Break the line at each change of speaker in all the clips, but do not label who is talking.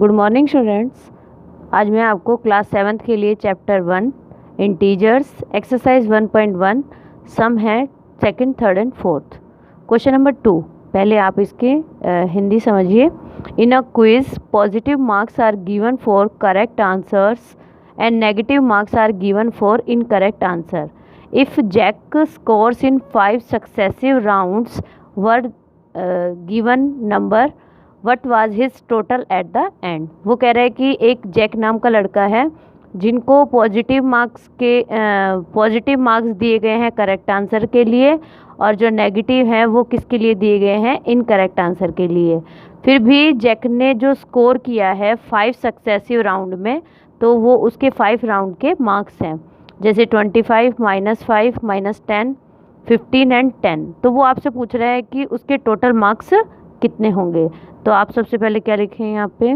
Good morning students. आज मैं आपको क्लास 7th के लिए चैप्टर 1 इंटीजर्स एक्सरसाइज 1.1 सम है second, third and fourth. Question number 2, पहले आप इसके हिंदी समझिए। In a quiz positive marks are given for correct answers and negative marks are given for incorrect answer. If Jack scores in 5 successive rounds were given number what was his total at the end. वो कह रहे हैं कि एक Jack नाम का लड़का है जिनको पॉजिटिव मार्क्स दिए गए हैं करेक्ट आंसर के लिए, और जो नेगेटिव हैं वो किसके लिए दिए गए हैं, इनकरेक्ट आंसर के लिए। फिर भी जैक ने जो स्कोर किया है 5 सक्सेसिव राउंड में, तो वो उसके 5 राउंड के मार्क्स हैं, जैसे 25, -5, -10, 15 एंड 10। तो वो आपसे पूछ रहे हैं कि उसके टोटल मार्क्स कितने होंगे। तो आप सबसे पहले क्या लिखें, यहाँ पे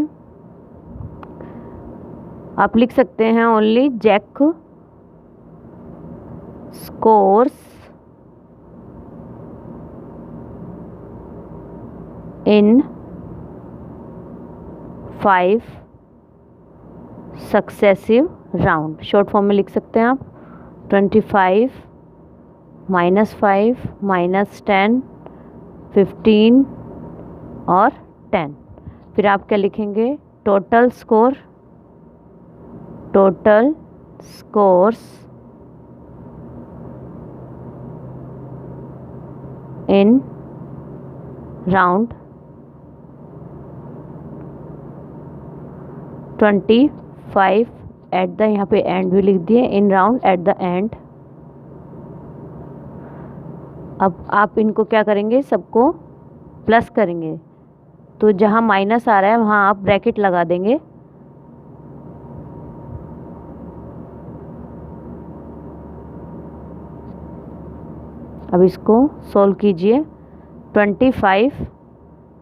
आप लिख सकते हैं only Jack scores in 5 successive round. Short form में लिख सकते हैं आप 25, -5, -10, 15 और 10। फिर आप क्या लिखेंगे, total scores in round 25 at the, यहाँ पे एंड भी लिख दिए, in round eight the and. अब आप इनको क्या करेंगे, सबको प्लस करेंगे, तो जहाँ माइनस आ रहा है वहाँ आप ब्रैकेट लगा देंगे। अब इसको सॉल्व कीजिए। 25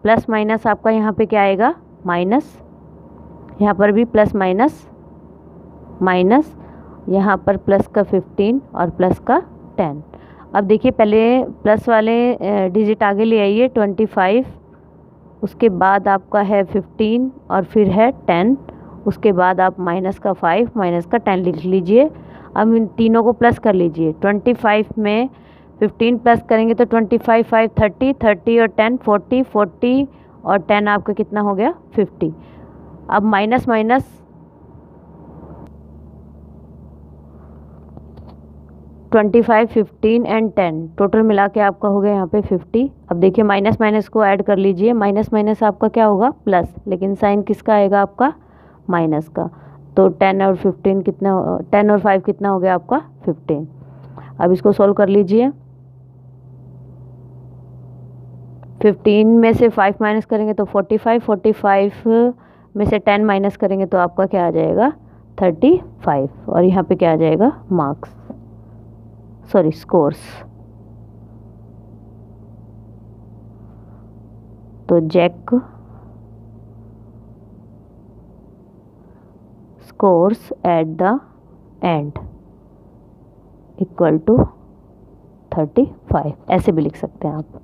प्लस माइनस आपका यहाँ पे क्या आएगा, माइनस, यहाँ पर भी प्लस माइनस माइनस, यहाँ पर प्लस का 15 और प्लस का 10। अब देखिए, पहले प्लस वाले डिजिट आगे ले आइए, 25, उसके बाद आपका है 15 और फिर है 10, उसके बाद आप माइनस का 5 माइनस का 10 लिख लीजिए। अब इन तीनों को प्लस कर लीजिए। 25 में 15 प्लस करेंगे तो 25, 5, 30, 30 और 10 40, 40 और 10 आपका कितना हो गया, 50। अब माइनस माइनस 25, 15 एंड 10 टोटल मिला के आपका हो गया यहाँ पे 50। अब देखिए माइनस माइनस को ऐड कर लीजिए, माइनस माइनस आपका क्या होगा, प्लस, लेकिन साइन किसका आएगा, आपका माइनस का। तो 10 और 15 कितना, 10 और 5 कितना हो गया आपका, 15। अब इसको सॉल्व कर लीजिए। 15 में से 5 माइनस करेंगे तो 45, 45 में से 10 माइनस करेंगे तो आपका क्या आ जाएगा, 35, और यहाँ पे क्या आ जाएगा, मार्क्स, सॉरी स्कोर्स। तो Jack scores at the end equal to 35, ऐसे भी लिख सकते हैं आप।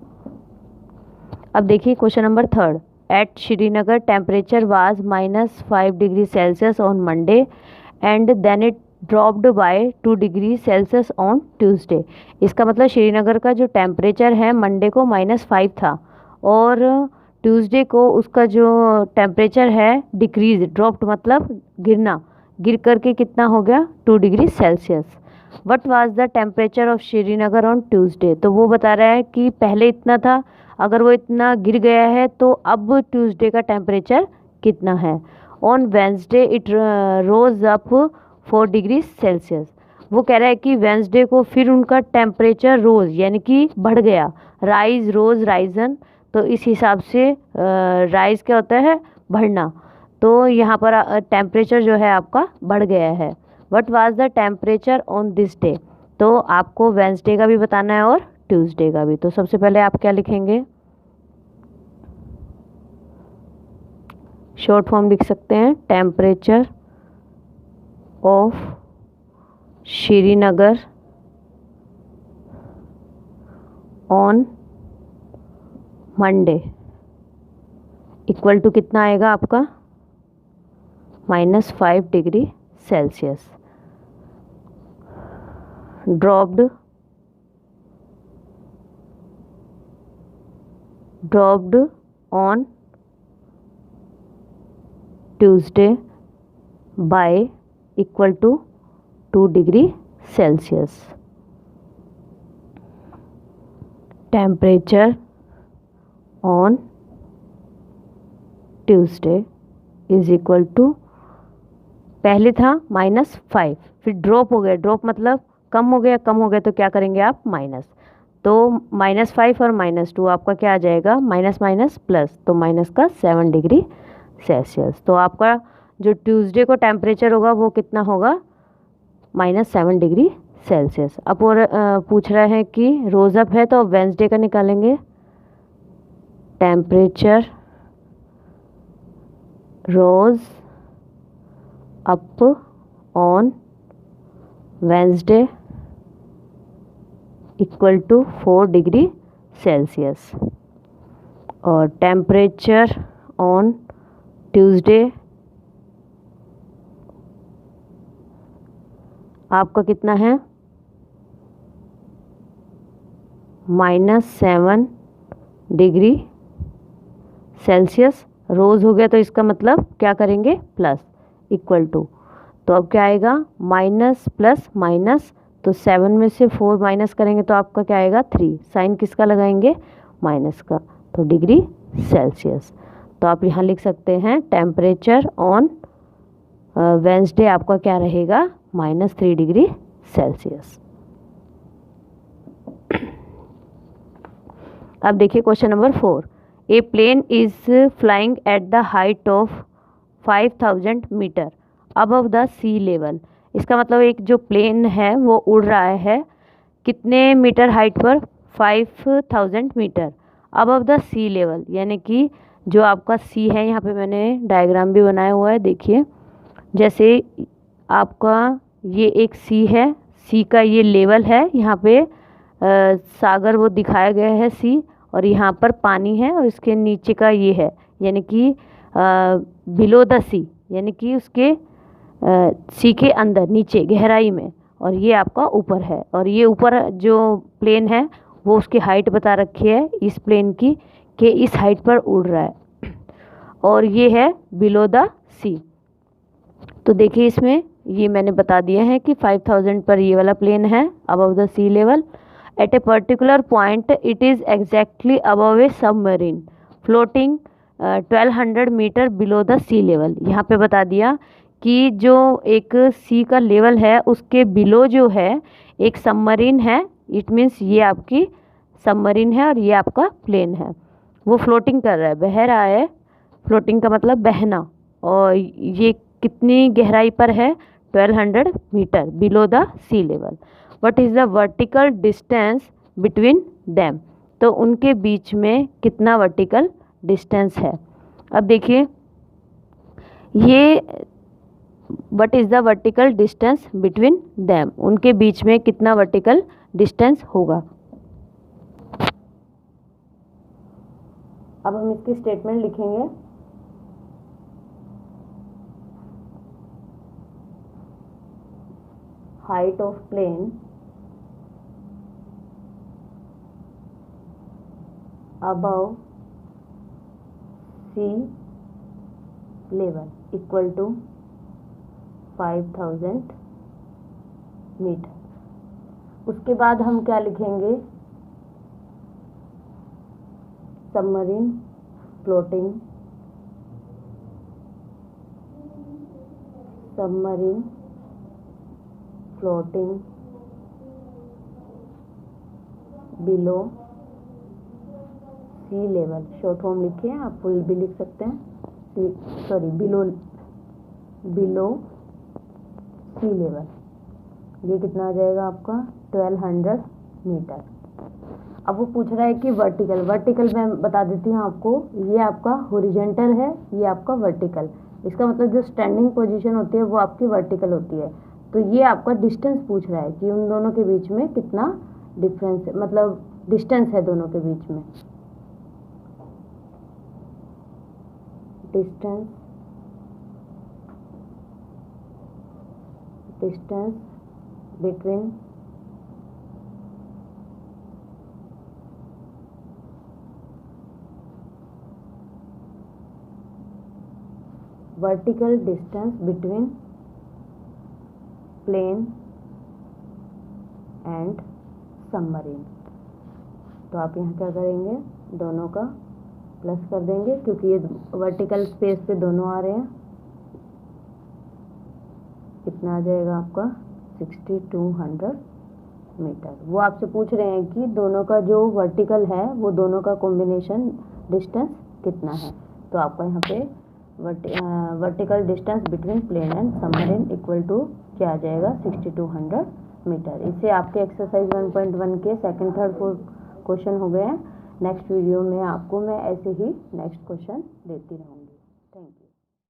अब देखिए question number 3, at Srinagar temperature was -5 degree Celsius on Monday and then it dropped by 2 degree Celsius on Tuesday. इसका मतलब श्रीनगर का जो टेम्परेचर है मंडे को -5 था, और ट्यूसडे को उसका जो टेम्परेचर है डिक्रीज, ड्रॉप्ड मतलब गिरना, गिर करके कितना हो गया, 2 degree Celsius. What was the temperature of Srinagar on Tuesday. तो वो बता रहा है कि पहले इतना था, अगर वो इतना गिर गया है तो अब ट्यूसडे का टेम्परेचर कितना है। On Wednesday it rose up 4 degree Celsius. वो कह रहा है कि वेंसडे को फिर उनका टेम्परेचर रोज यानी कि बढ़ गया, राइज, रोज, राइजन, तो इस हिसाब से राइज क्या होता है, बढ़ना। तो यहाँ पर टेम्परेचर जो है आपका बढ़ गया है। What was the temperature on this day. तो आपको वेंसडे का भी बताना है और ट्यूसडे का भी। तो सबसे पहले आप क्या लिखेंगे, शॉर्ट फॉर्म लिख सकते हैं, temperature of Srinagar on Monday equal to कितना आएगा आपका, -5 degree Celsius. dropped on Tuesday by equal to 2 degree Celsius. Temperature on Tuesday is equal to, पहले था -5, फिर ड्रॉप हो गया, ड्रॉप मतलब कम हो गया, कम हो गया तो क्या करेंगे आप माइनस, तो -5 और -2 आपका क्या आ जाएगा, माइनस माइनस प्लस, तो माइनस का 7 डिग्री सेल्सियस। तो आपका जो ट्यूसडे को टेम्परेचर होगा वो कितना होगा, -7 डिग्री सेल्सियस। अब और पूछ रहा है कि रोज अप है तो वेंसडे का निकालेंगे। Temperature rose up on Wednesday equal to 4 degree Celsius, और टेम्परेचर ऑन ट्यूसडे आपका कितना है, -7 डिग्री सेल्सियस। रोज हो गया तो इसका मतलब क्या करेंगे, प्लस, इक्वल टू, तो अब क्या आएगा, माइनस प्लस माइनस, तो 7 में से 4 माइनस करेंगे तो आपका क्या आएगा, 3। साइन किसका लगाएंगे, माइनस का, तो डिग्री सेल्सियस। तो आप यहाँ लिख सकते हैं टेम्परेचर ऑन वेंसडे आपका क्या रहेगा, -3 डिग्री सेल्सियस। अब देखिए question number 4। A plane is flying at the height of 5000 metre above the sea level. इसका मतलब एक जो प्लेन है वो उड़ रहा है कितने मीटर हाइट पर, 5000 metre above the sea level, यानी कि जो आपका सी है, यहाँ पे मैंने डायग्राम भी बनाया हुआ है, देखिए जैसे आपका ये एक सी है, सी का ये लेवल है, यहाँ पे सागर वो दिखाया गया है सी, और यहाँ पर पानी है और इसके नीचे का ये है, यानी कि बिलो द सी, यानी कि उसके सी के अंदर नीचे गहराई में, और ये आपका ऊपर है, और ये ऊपर जो प्लेन है वो उसकी हाइट बता रखी है इस प्लेन की कि इस हाइट पर उड़ रहा है, और ये है बिलो द सी। तो देखिए इसमें ये मैंने बता दिया है कि 5000 पर ये वाला प्लेन है above the sea level. At a particular point it is exactly above a submarine floating 1200 metre below the sea level. यहाँ पे बता दिया कि जो एक सी का लेवल है उसके बिलो जो है एक सबमरीन है, इट मीन्स ये आपकी सबमरीन है और ये आपका प्लेन है, वो फ्लोटिंग कर रहा है, बह रहा है, फ्लोटिंग का मतलब बहना, और ये कितनी गहराई पर है, 1200 metre below the sea level. What is the vertical distance between them, तो उनके बीच में कितना वर्टिकल डिस्टेंस है। अब देखिए ये what is the vertical distance between them, उनके बीच में कितना वर्टिकल डिस्टेंस होगा। अब हम इसकी स्टेटमेंट लिखेंगे। Height of plane above sea level equal to 5000 metre. उसके बाद हम क्या लिखेंगे, submarine floating, submarine floating below sea level, short form लिखिए, आप फुल भी लिख सकते हैं, सॉरी बिलो सी लेवल, ये कितना आ जाएगा आपका 1200 मीटर। अब वो पूछ रहा है कि वर्टिकल, वर्टिकल मैं बता देती हूँ आपको, ये आपका हॉरिजॉन्टल है, ये आपका वर्टिकल, इसका मतलब जो स्टैंडिंग पोजीशन होती है वो आपकी वर्टिकल होती है। तो ये आपका डिस्टेंस पूछ रहा है कि उन दोनों के बीच में कितना डिफरेंस है, मतलब डिस्टेंस है दोनों के बीच में, distance distance between vertical distance between plane and submarine. तो आप यहाँ क्या करेंगे, दोनों का प्लस कर देंगे क्योंकि ये वर्टिकल स्पेस पे दोनों आ रहे हैं। कितना आ जाएगा आपका 6200 मीटर। वो आपसे पूछ रहे हैं कि दोनों का जो वर्टिकल है वो दोनों का कॉम्बिनेशन डिस्टेंस कितना है। तो आपका यहाँ पे vertical distance between plane and submarine equal to क्या आ जाएगा 6200 मीटर। इससे आपके एक्सरसाइज 1.1 के सेकंड थर्ड फोर्थ क्वेश्चन हो गए हैं। नेक्स्ट वीडियो में आपको मैं ऐसे ही नेक्स्ट क्वेश्चन देती रहूँगी। Thank you.